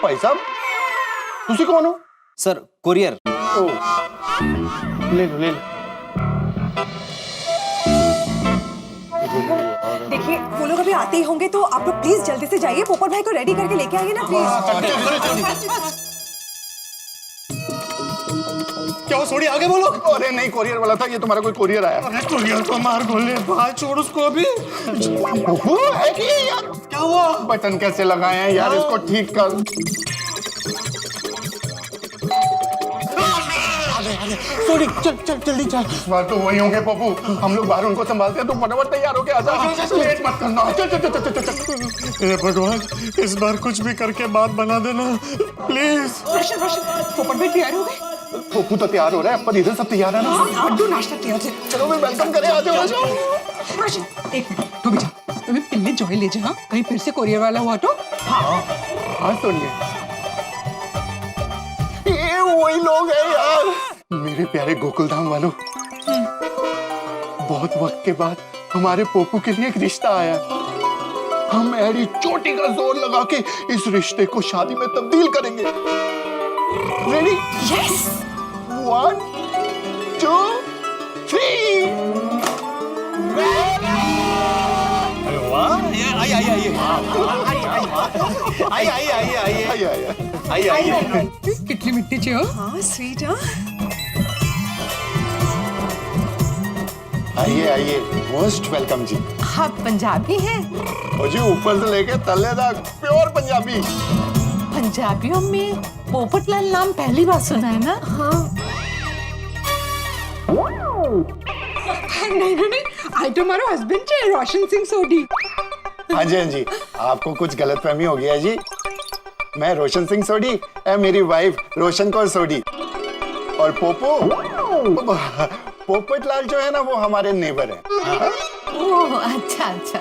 भाई साहब तुसी कौन हो? Sir courier. ओ ले लो ले लो। देखिए वो लोग अभी आते ही होंगे तो आप लोग प्लीज जल्दी से जाइए, पोपट भाई को रेडी करके लेके आइए ना प्लीज। क्या सोडी आगे बोलो। अरे नहीं कोरियर वाला था, ये तुम्हारा कोई कोरियर आया। अरे कोरियर को मार गोले भाई, छोड़ उसको अभी। वो है कि यार क्या हुआ? बटन कैसे लगाए हैं यार, इसको ठीक कर। सोडी चल चल जल्दी चल। इस बार तो वही होंगे पप्पू, हम लोग बाहर उनको संभालते हैं, तुम फटाफट तैयार होके आ जाओ, लेट मत करना। चल चल चल चल चल। हे भगवान, इस बार कुछ भी करके बात बना देना प्लीज। रोशन रोशन पोपट भाई तैयार हो गए? पप्पू तो तैयार हो रहा है, पर इधर सब तैयार है ना? लड्डू नाश्ता तैयार है। चलो मैं वेलकम करे, आ जाओ आ जाओ। रोशन एक मिनट तू भी जा, तुम्हें पिल्ली जॉय ले जा। हाँ कहीं फिर से कोरियर वाला हुआ तो। हाँ सुनिए, ये वही लोग हैं यार, मेरे प्यारे गोकुल धाम वालों। बहुत वक्त के बाद हमारे पोपू के लिए एक रिश्ता आया। हम एड़ी चोटी का जोर लगा के इस रिश्ते को शादी में तब्दील करेंगे। रेडी? यस। 1 2 3। अरे वाह, आइए आइए आइए आइए आइए आइए आइए। कितनी मिट्टी चाहिए? हाँ स्वीट। हाँ आइए आइए, मोस्ट वेलकम जी। आप पंजाबी हैं? और जी ऊपर से लेके तले तक प्योर पंजाबी। पंजाबियों में पोपटलाल नाम पहली बार सुना है ना? हाँ। नहीं नहीं नहीं, आई तुम्हारा हस्बैंड है रोशन सिंह सोडी। हाँ जी, आपको कुछ गलतफहमी हो गया जी। मैं रोशन सिंह सोडी, मेरी वाइफ रोशन कौर सोडी। और पोपटलाल जो है ना वो हमारे नेबर है। ओह अच्छा अच्छा।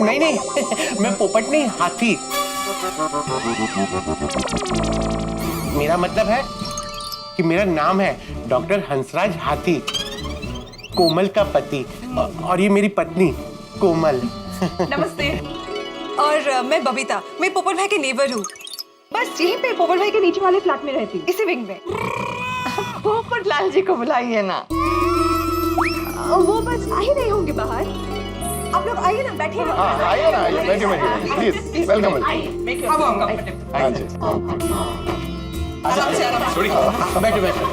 नहीं मैं पोपट नहीं, हाथी। मेरा मतलब है कि मेरा नाम है डॉक्टर हंसराज हाथी, कोमल का पति, और ये मेरी पत्नी कोमल। नमस्ते। और मैं बबीता, मैं पोपट भाई के नेबर हूँ। बस यहीं पे पोपट भाई के नीचे वाले फ्लैट में रहती हूँ, इसी विंग में। पोपटलाल जी को बुलाइए ना। वो बस आ ही नहीं होंगे बाहर। आप लोग आइए ना, बैठिए ना। हाँ आइए ना, आइए बैठिए बैठिए प्लीज, वेलकम। हाँ जी आराम से बैठो बैठो।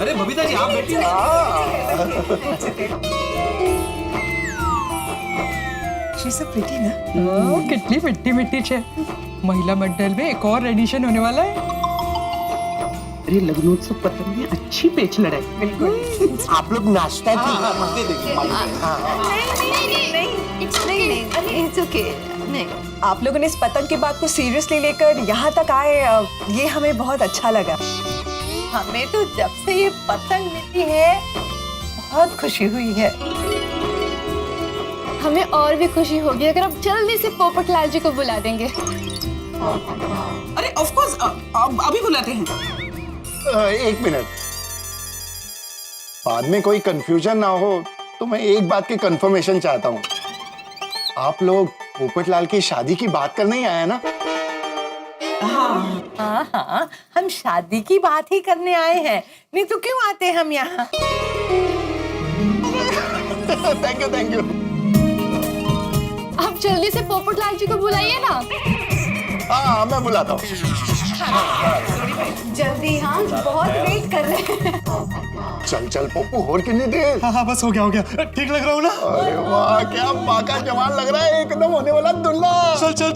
अरे बबीता जी आप बैठिए। शी सो प्रिटी ना। कितनी मिट्टी मिट्टी छे। महिला मंडल में एक और एडिशन होने वाला है। अरे लग्नोत्सव पतन में अच्छी पेच लड़ाई। बिल्कुल। आप लोग नाश्ता इट्स ओके। नहीं आप लोगों ने इस पतंग की बात को सीरियसली लेकर यहाँ तक आए, ये हमें बहुत अच्छा लगा। हमें तो जब से ये पतंग मिली है बहुत खुशी हुई है। हमें और भी खुशी होगी अगर आप जल्दी से पोपटलाल जी को बुला देंगे। अरे ऑफ कोर्स अभी बुलाते हैं। एक मिनट, बाद में कोई कंफ्यूजन ना हो तो मैं एक बात की कंफर्मेशन चाहता हूँ। आप लोग पोपटलाल की शादी की बात करने ही आए ना? हाँ, हम शादी की बात ही करने आए हैं, नहीं तो क्यों आते हम यहाँ? Thank you. आप जल्दी से पोपटलाल जी को बुलाइए ना। हाँ मैं बुलाता हूँ। जल्दी। हाँ बहुत वेट कर रहे हैं। चल पप्पू, और कितनी देर? हाँ बस हो गया ठीक लग रहा हूँ ना? अरे वाह क्या बाका जवान लग रहा है, एकदम होने वाला दुल्ला। चल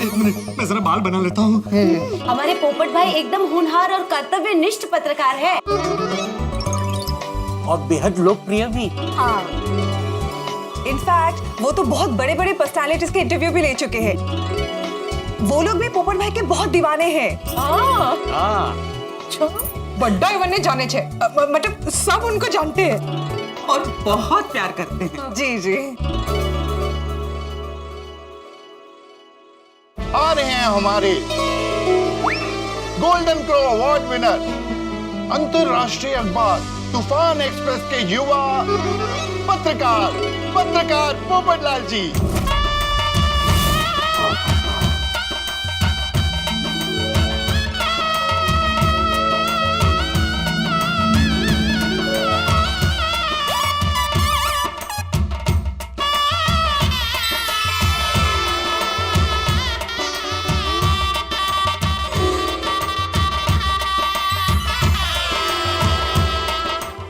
एक मिनट, मैं जरा बाल बना लेता हूँ। हमारे पोपट भाई एकदम होनहार और कर्तव्यनिष्ठ पत्रकार है। और बेहद लोकप्रिय भी। हाँ इनफैक्ट वो तो बहुत बड़े बड़े पर्सनालिटीज के इंटरव्यू भी ले चुके हैं। वो लोग भी पोपट भाई के बहुत दीवाने हैं। बड्डा इवने जाने छे, मतलब सब उनको जानते हैं और बहुत प्यार करते हैं। जी आ रहे हैं हमारे गोल्डन क्रो अवार्ड विनर, अंतरराष्ट्रीय अखबार तूफान एक्सप्रेस के युवा पत्रकार पोपटलाल जी।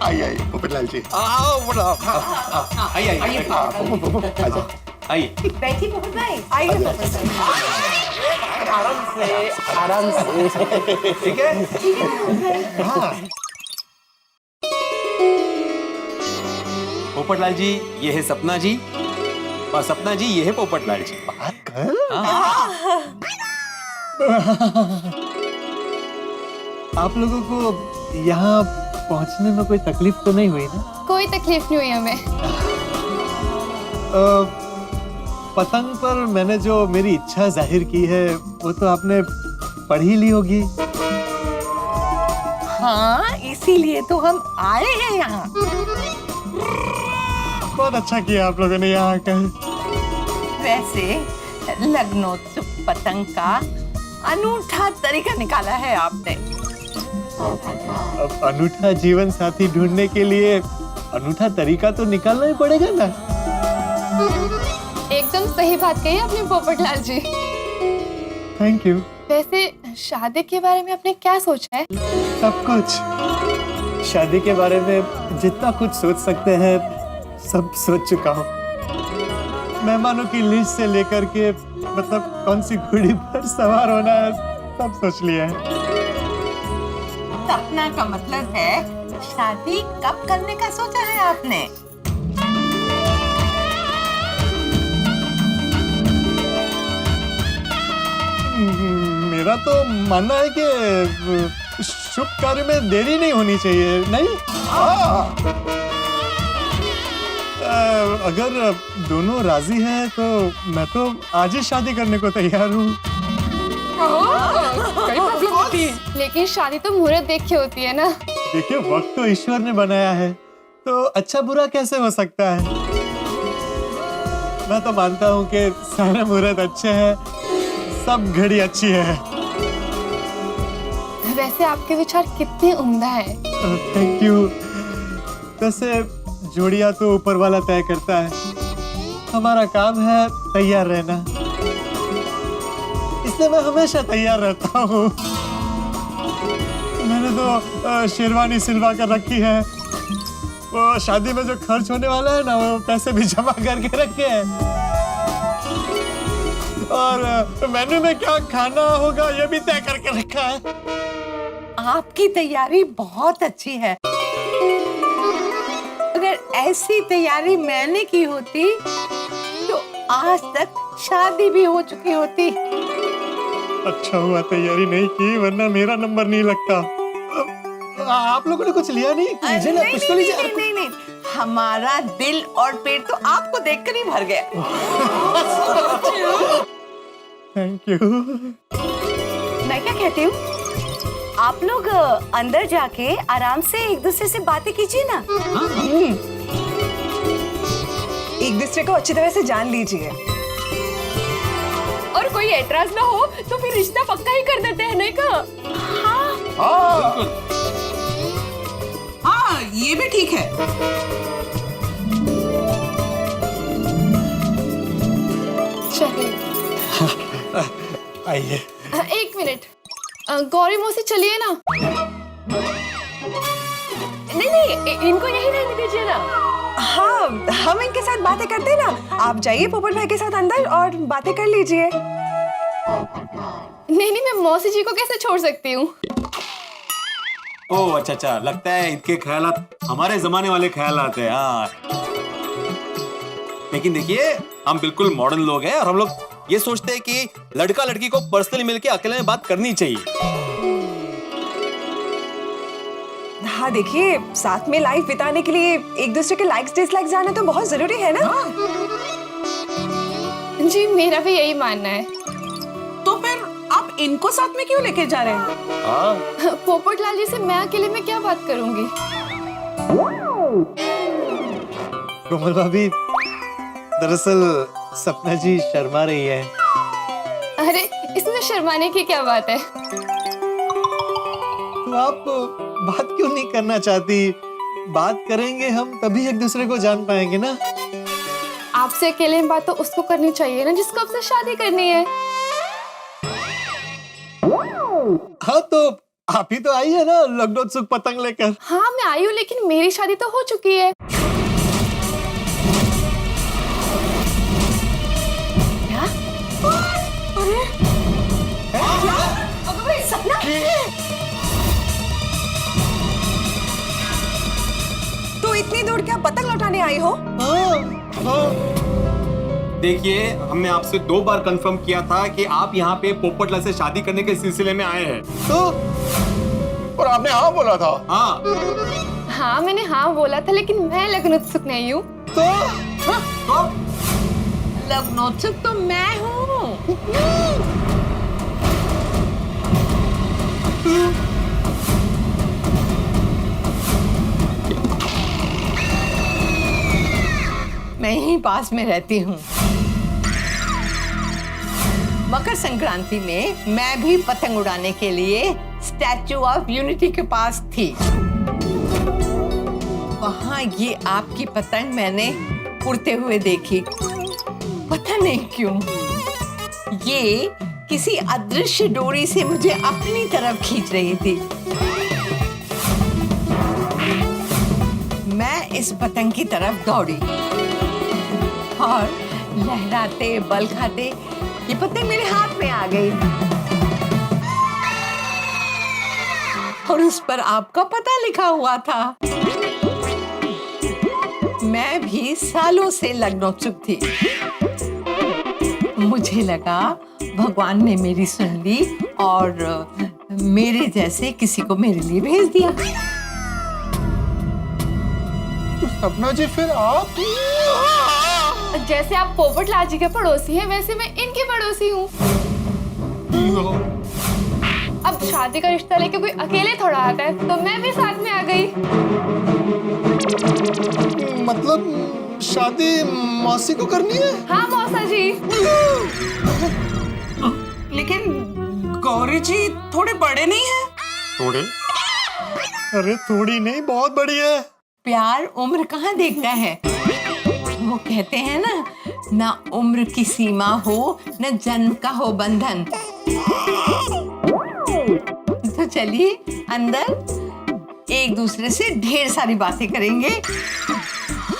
आइए पोपटलाल जी। आओ बोलो। आइए बैठिए पोपट भाई। आइए आराम से ठीक है। पोपटलाल जी ये है सपना जी और सपना जी ये है पोपटलाल जी। आप लोगों को यहाँ पहुँचने में कोई तकलीफ तो नहीं हुई ना? कोई तकलीफ नहीं हुई हमें। पतंग पर मैंने जो मेरी इच्छा जाहिर की है वो तो आपने पढ़ ही ली होगी। हाँ, इसीलिए तो हम आए हैं यहाँ। बहुत अच्छा किया आप लोगों ने यहाँ आकर। वैसे लग्नोत्सव पतंग का अनूठा तरीका निकाला है आपने। अब अनूठा जीवन साथी ढूंढने के लिए अनूठा तरीका तो निकालना ही पड़ेगा ना। एकदम सही बात कही आपने पोपटलाल जी। Thank you. वैसे शादी के बारे में आपने क्या सोचा है? सब कुछ। शादी के बारे में जितना कुछ सोच सकते हैं सब सोच चुका हूँ। मेहमानों की लिस्ट से लेकर के मतलब कौन सी घोड़ी पर सवार होना है सब सोच लिया है। सपना का मतलब है शादी कब करने का सोचा है आपने? मेरा तो मानना है कि शुभ कार्य में देरी नहीं होनी चाहिए। नहीं? अगर दोनों राजी हैं तो मैं तो आज ही शादी करने को तैयार हूँ। कोई प्रॉब्लम नहीं। लेकिन शादी तो मुहूर्त देख के होती है ना। देखिए वक्त तो ईश्वर ने बनाया है तो अच्छा बुरा कैसे हो सकता है। मैं तो मानता हूँ कि सारे मुहूर्त अच्छे हैं, सब घड़ी अच्छी है। वैसे आपके विचार कितने उम्दा है। Thank you. वैसे जोड़ियां तो ऊपर वाला तय करता है, हमारा काम है तैयार रहना, इसलिए मैं हमेशा तैयार रहता हूँ। मैंने तो शेरवानी सिलवा कर रखी है, वो शादी में जो खर्च होने वाला है ना वो पैसे भी जमा करके रखे हैं, और मेन्यू में क्या खाना होगा ये भी तय करके रखा है। आपकी तैयारी बहुत अच्छी है। अगर ऐसी तैयारी मैंने की होती तो आज तक शादी भी हो चुकी होती। अच्छा हुआ तैयारी नहीं की, वरना मेरा नंबर नहीं लगता। आप लोगों ने कुछ लिया नहीं? लीजिए ना, कुछ तो लीजिए। नहीं, हमारा दिल और पेट तो आपको देखकर ही भर गया। Thank you. मैं क्या कहती हूँ, आप लोग अंदर जाके आराम से एक दूसरे से बातें कीजिए ना। एक दूसरे को अच्छी तरह से जान लीजिए। और कोई एतराज ना हो तो फिर रिश्ता पक्का ही कर देते हैं, नहीं का? हाँ, ये भी ठीक है। चलिए। आइए। एक मिनट, गौरी मौसी चलिए ना। नहीं, इनको यही रहने दीजिए ना। हाँ, हम इनके साथ बातें करते हैं ना। आप जाइए पोपट भाई के साथ अंदर और बातें कर लीजिए। नहीं, मैं मौसी जी को कैसे छोड़ सकती हूँ? ओह अच्छा, लगता है इनके ख्यालात हमारे जमाने वाले ख्यालात हैं। हाँ, लेकिन देखिए हम बिल्कुल मॉडर्न लोग हैं और हम लोग ये सोचते हैं कि लड़का लड़की को पर्सनली मिलके अकेले में बात करनी चाहिए। हाँ देखिए, साथ में लाइफ बिताने के लिए एक दूसरे के लाइक्स डिसलाइक्स जाना तो बहुत जरूरी है ना। जी मेरा भी यही मानना है। तो फिर आप इनको साथ में क्यों लेके जा रहे हैं? पोपटलाल जी से मैं अकेले में क्या बात करूंगी? कोमल भाभी, दरअसल सपना जी शर्मा रही है। अरे इसमें शर्माने की क्या बात है? तो आप बात क्यों नहीं करना चाहती? बात करेंगे हम तभी एक दूसरे को जान पाएंगे ना। आपसे अकेले में बात तो उसको करनी चाहिए ना जिसको आपसे शादी करनी है। हाँ तो आप ही तो आई है ना लग्नोत्सुक पतंग लेकर। हाँ मैं आई हूँ, लेकिन मेरी शादी तो हो चुकी है। तो इतनी दूर क्या पतंग लौटाने आई हो? देखिए, हमने आपसे 2 बार कंफर्म किया था कि आप यहाँ पे पोपटलाल से शादी करने के सिलसिले में आए हैं। तो और आपने हाँ बोला था। हाँ हाँ मैंने हाँ बोला था, लेकिन मैं लग्नोत्सुक नहीं हूँ। तो लग्नोत्सुक तो मैं हूँ। मैं ही पास में रहती हूँ। मकर संक्रांति में मैं भी पतंग उड़ाने के लिए स्टैचू ऑफ यूनिटी के पास थी। वहां ये आपकी पतंग मैंने उड़ते हुए देखी। पता नहीं क्यों ये किसी अदृश्य डोरी से मुझे अपनी तरफ खींच रही थी। मैं इस पतंग की तरफ दौड़ी और लहराते बल खाते ये पतंग मेरे हाथ में आ गई और उस पर आपका पता लिखा हुआ था। मैं भी सालों से लग्नोत्सुक थी। मुझे लगा भगवान ने मेरी सुन ली और मेरे जैसे किसी को मेरे लिए भेज दिया। सपना जी फिर आप? जैसे आप पोपटलाल जी के पड़ोसी हैं, वैसे मैं इनकी पड़ोसी हूँ। अब शादी का रिश्ता लेके कोई अकेले थोड़ा आता है, तो मैं भी साथ में आ गई। मतलब शादी मौसी को करनी है? हाँ मौसा जी। लेकिन गौरी जी थोड़े बड़े नहीं हैं? थोड़े? अरे थोड़ी नहीं, बहुत बड़ी है। प्यार उम्र कहाँ देखता है। वो कहते हैं ना उम्र की सीमा हो, न जन्म का हो बंधन। तो चलिए अंदर एक दूसरे से ढेर सारी बातें करेंगे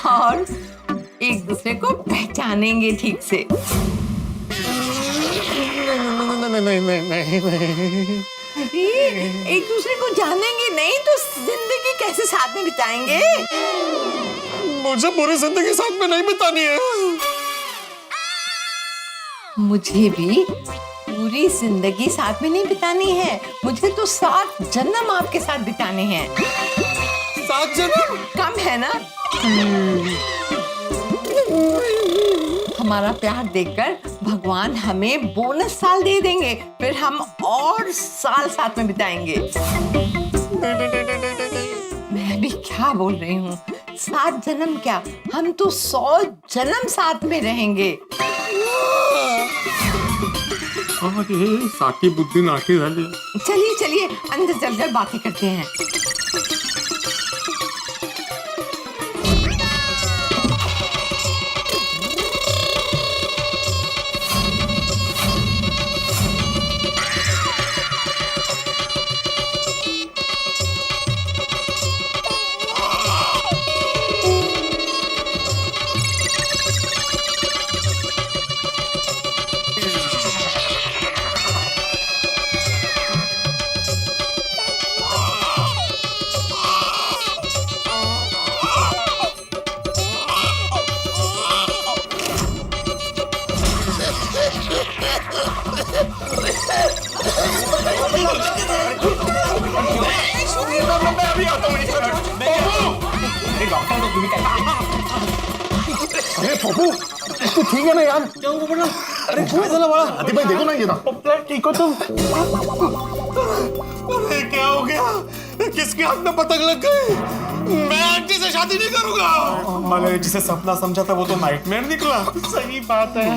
और एक दूसरे को पहचानेंगे ठीक से। नहीं। अरे एक दूसरे को जानेंगे नहीं तो जिंदगी कैसे साथ में बिताएंगे? मुझे पूरी जिंदगी साथ में नहीं बितानी है। मुझे भी पूरी जिंदगी साथ में नहीं बितानी है। मुझे तो 7 जन्म आपके साथ बिताने हैं। 7 जन्म? कम है ना? हमारा प्यार देखकर भगवान हमें बोनस साल दे देंगे, फिर हम और साल साथ में बिताएंगे। मैं भी क्या बोल रही हूँ, 7 जन्म क्या, हम तो 100 जन्म साथ में रहेंगे। साकी बुद्धि नाकी झाली। चलिए चलिए अंदर चलकर बातें करते हैं। अरे पप्पू, तू ठीक है ना यार? क्या हुआ बड़ा? अरे क्या चला बड़ा? आदि भाई देखो ना ये ना। ठीक हो तुम? अरे क्या हो गया? किसके हाथ में पतंग लग गई? मैं आंटी से शादी नहीं करूंगा। मैंने जिसे सपना समझा था वो तो नाइटमेयर निकला। सही बात है।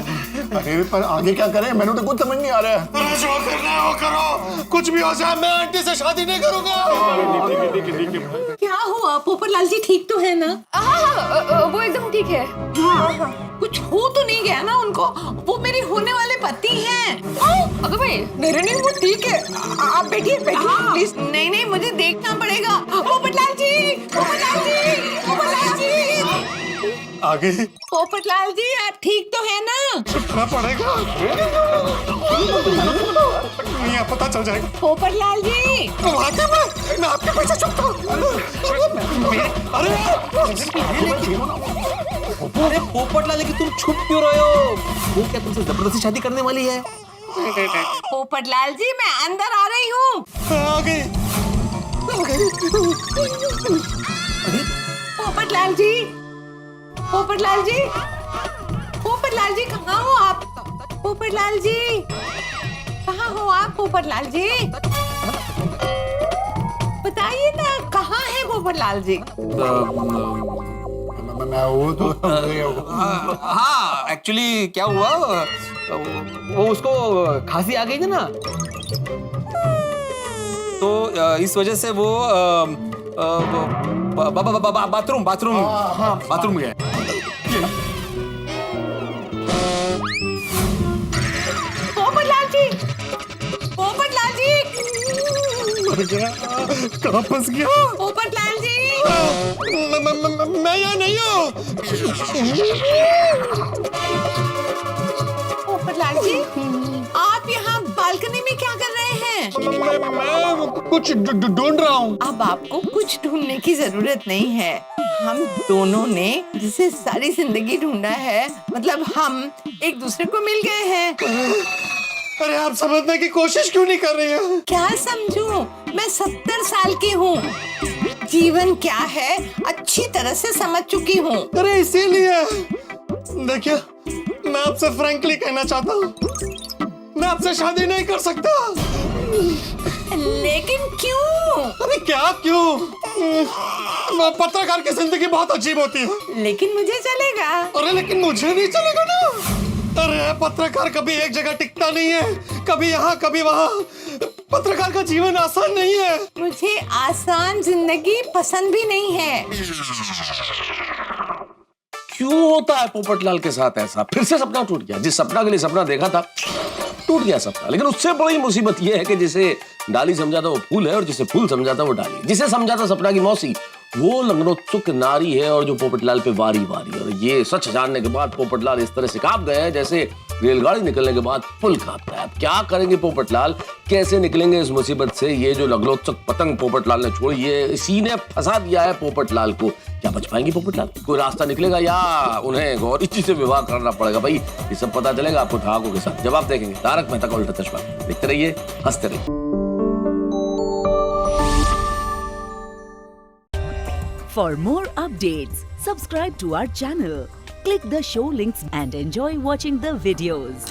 अरे पर आगे क्या करें, मैंने तो कुछ समझ नहीं आ रहा है। अरे जो करना है वो करो, कुछ भी हो जाए मैं आंटी से शादी नहीं करूंगा। क्या हुआ पोपटलाल जी, ठीक तो है ना? हाँ, वो एकदम ठीक है। कुछ हो तो नहीं गया ना उनको? वो मेरे होने वाले पति हैं। अगर भाई नहीं वो ठीक है, आप बैठिए प्लीज। नहीं नहीं, मुझे देखना पड़ेगा। पोपटलाल जी, पोपटलाल जी, पोपटलाल जी, आगे पोपटलाल जी, आप ठीक तो है ना? छुपना पड़ेगा, नहीं पता चल जाएगा। पोपटलाल जी, मैं आपके पीछे छुपता हूँ। अरे पोपटलाल, लेकिन तुम छुप क्यों रहे हो? वो क्या तुमसे जबरदस्ती शादी करने वाली है? पोपटलाल जी, मैं अंदर आ रही हूँ। आगे पोपटलाल जी, पोपटलाल जी, पोपटलाल जी, कहाँ हो आप? पोपटलाल जी, कहाँ हो आप? पोपटलाल जी, बताइए ना, कहाँ है पोपटलाल जी? मैं वो तो हाँ, एक्चुअली क्या हुआ, वो उसको खांसी आ गई थी ना, तो इस वजह से वो बाथरूम गया। पोपटलाल जी, पोपटलाल जी, मर गया, कहाँ फंस गया? पोपटलाल जी, मैं यहाँ नहीं हूँ। पोपटलाल जी, आप यहाँ बालकनी में क्या कर रहे हैं? मैं कुछ ढूंढ रहा हूँ। अब आपको कुछ ढूंढने की जरूरत नहीं है। हम दोनों ने जिसे सारी जिंदगी ढूंढा है, मतलब हम एक दूसरे को मिल गए हैं। अरे आप समझने की कोशिश क्यों नहीं कर रही हैं? क्या समझूं? मैं 70 साल की हूँ, जीवन क्या है अच्छी तरह से समझ चुकी हूँ। अरे इसीलिए देखिए, मैं आपसे फ्रैंकली कहना चाहता हूँ, मैं आपसे शादी नहीं कर सकता। लेकिन क्यों? अरे क्या क्यों? पत्रकार की जिंदगी बहुत अजीब होती है। लेकिन मुझे चलेगा। अरे लेकिन मुझे नहीं चलेगा ना। अरे पत्रकार कभी एक जगह टिकता नहीं है, कभी यहाँ कभी वहाँ। पत्रकार का जीवन आसान नहीं है। मुझे आसान जिंदगी पसंद भी नहीं है। क्यों होता है पोपटलाल के साथ ऐसा? फिर से सपना टूट गया। जिस सपना के लिए सपना देखा था टूट गया सपना। लेकिन उससे बड़ी मुसीबत यह है कि जिसे डाली समझा था वो फूल है, और जिसे फूल समझा था वो डाली। जिसे समझा था सपना की मौसी, वो लग्नोत्सुक नारी है, और जो पोपटलाल पे वारी वारी। और ये सच जानने के बाद पोपटलाल इस तरह से कांप गए हैं जैसे रेलगाड़ी निकलने के बाद पुल कांपता है। अब क्या करेंगे पोपटलाल, कैसे निकलेंगे इस मुसीबत से? ये जो लग्नोत्सुक पतंग पोपटलाल ने छोड़ी, ये इसी ने फंसा दिया है पोपटलाल को। क्या बच पाएंगे पोपटलाल? कोई रास्ता निकलेगा या उन्हें गौरी जी से विवाह करना पड़ेगा? भाई ये सब पता चलेगा आपको ठहाकों के साथ। जवाब देखेंगे तारक मेहता का उल्टा चश्मा। देखते रहिए, हंसते रहिए। For more updates, subscribe to our channel, click the show links and enjoy watching the videos.